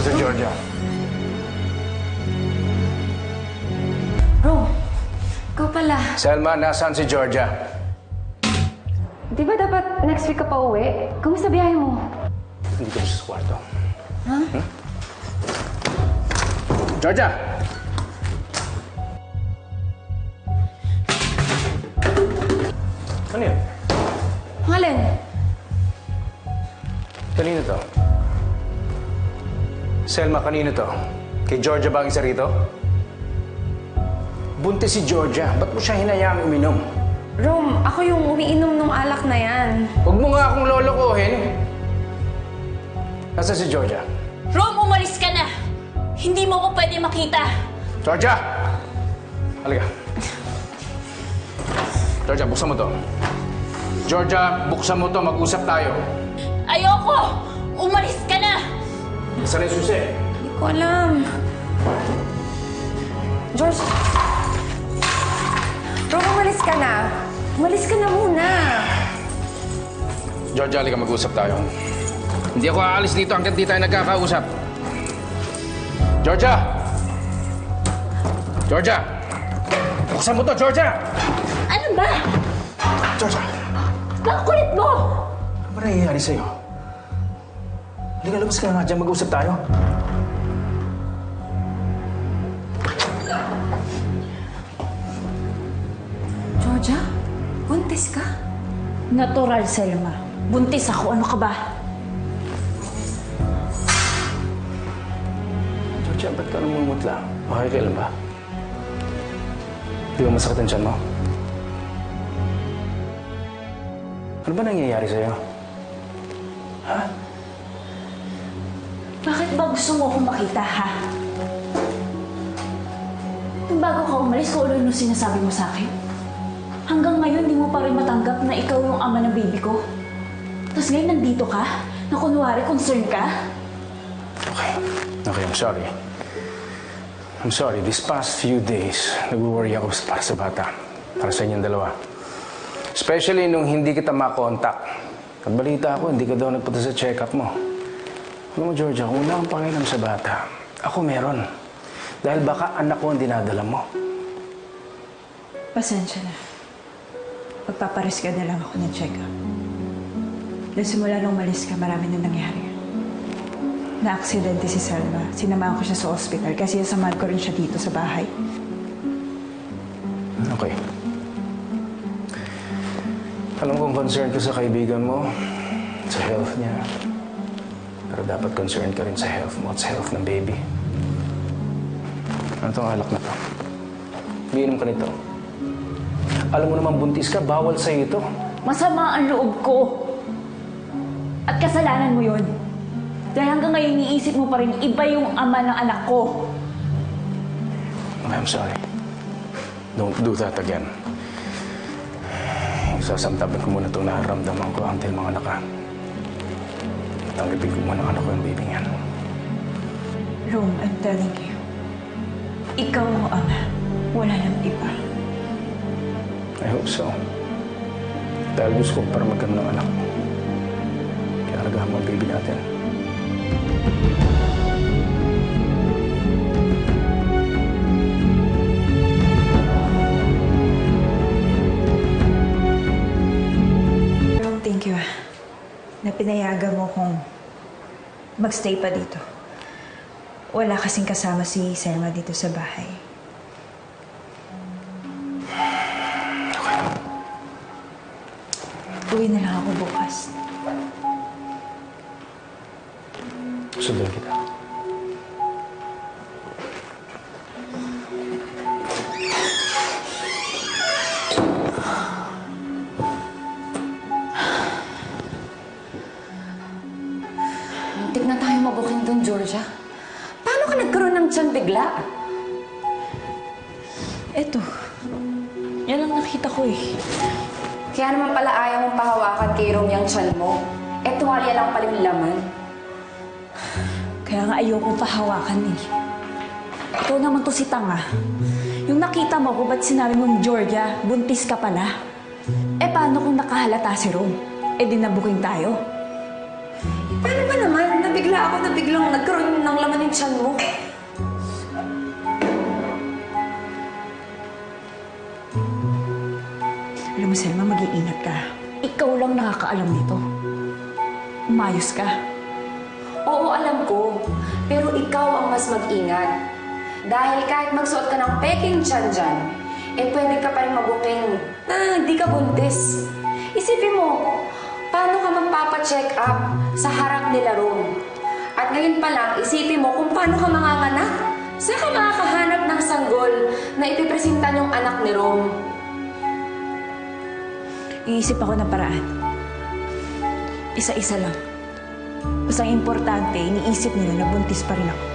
Nasaan si Georgia? Rom, ikaw pala. Selma, nasaan si Georgia? Di ba dapat next week ka pa uwi? Kumusta biyahe mo? Hindi ko siya sa kwarto. Ha? Georgia! Ano yun? Alin? Kanino to? Selma, kanino to? Kay Georgia ba ang isa rito? Buntis si Georgia. Ba't mo siya hinayaang uminom? Rom, ako yung umiinom ng alak na yan. Huwag mo nga akong lolokohin. Nasaan si Georgia? Rom, umalis ka na! Hindi mo ko pwede makita! Georgia! Halika. Georgia, buksan mo to. Georgia, buksan mo to. Mag-usap tayo. Ayoko! Umalis ka na! Saan yung susi? Hindi ko alam. George! Rom, umalis ka na. Umalis ka na muna. Georgia, halika mag-usap tayo. Hindi ako aalis dito hanggang di tayo nagkakausap. Georgia! Georgia! Buksan mo to, Georgia! Ano ba? Georgia! Nakukulit mo! Ano ba nangyayari sa'yo? Halika, labas ka na nga dyan. Mag-usap tayo. Georgia? Buntis ka? Natural, Selma. Buntis ako. Ano ka ba? Georgia, ba't ka namumutla? Okay ka lang ba? Di ba masakit ang tiyan mo? Ano ba nangyayari sa'yo? Ha? Bakit ba gusto mo akong makita, ha? Nung bago ka umalis, kung ano yung sinasabi mo sa akin? Hanggang ngayon, di mo pa rin matanggap na ikaw yung ama ng baby ko. Tapos ngayon, nandito ka? Na kunwari, concerned ka? Okay. Okay, I'm sorry. I'm sorry. These past few days, nag-worry ako para sa bata. Para sa inyong dalawa. Especially nung hindi kita makontak. Nagbalita ako, hindi ka daw nagpunta sa check-up mo. Alam mo, Georgia, kung wala kang pakialam sa bata, ako meron. Dahil baka anak ko ang dinadala mo. Pasensya na. Pagpaparis ka na lang ako ng check-up. Dahil simula nung umalis ka, marami na nangyari. Na-aksidente si Selma. Sinamahan ko siya sa ospital kasi samahan ko rin siya dito sa bahay. Okay. Alam kong concerned ka sa kaibigan mo, sa health niya. Pero dapat concerned ka rin sa health mo at sa health ng baby. Ano itong alak na to? Umiinom ka nito. Alam mo naman buntis ka, bawal sa'yo ito. Masama ang loob ko. At kasalanan mo yun. Dahil hanggang ngayon, iniisip mo pa rin iba yung ama ng anak ko. I'm sorry. Don't do that again. Isasamtabin ko muna itong nararamdaman ko until mga anak ka. Tanggapin ko muna ang anak ko yung baby niyan. Rome, I'm telling you. Ikaw ang ama. Wala nang iba. I hope so. Dahil gusto ko para magkaroon ng anak. Kaya alagahan mo ang baby natin. Rome, thank you na pinayagan mo kong magstay pa dito. Wala kasing kasama si Selma dito sa bahay. Uwi na lang ako bukas. Sundan kita. Muntik na tayo mabuking doon, Georgia. Paano ka nagkaroon ng tiyan bigla? Eto. Yan ang nakita ko eh. Kaya naman pala ayaw mong pahawakan kay Rom yung tiyan mo. Eh, tuwalya lang pala yung laman. Kaya nga ayoko pahawakan eh. Ikaw naman to si Tanga. Yung nakita mo ko, ba't sinabi mong Georgia, buntis ka pala? Eh paano kung nakahalata si Rom? Eh di nabuking tayo. Paano ba naman? nabigla ako na biglang nagkaroon ng laman yung tiyan mo. Alam mo, Selma, mag-iingat ka. Ikaw lang nakakaalam nito. Umayos ka. Oo, alam ko. Pero ikaw ang mas mag-ingat. Dahil kahit magsuot ka ng peking tiyan dyan, pwede ka pa rin mabuking na di ka buntis. Isipin mo, paano ka magpapacheck up sa harap nila Rom? At ngayon pa lang, isipin mo kung paano ka manganganak. Saan ka makakahanap ng sanggol na ipipresintan yung anak ni Rom? Iisip ako ng paraan. Isa-isa lang. Basta ang importante, iniisip nila na buntis pa rin ako.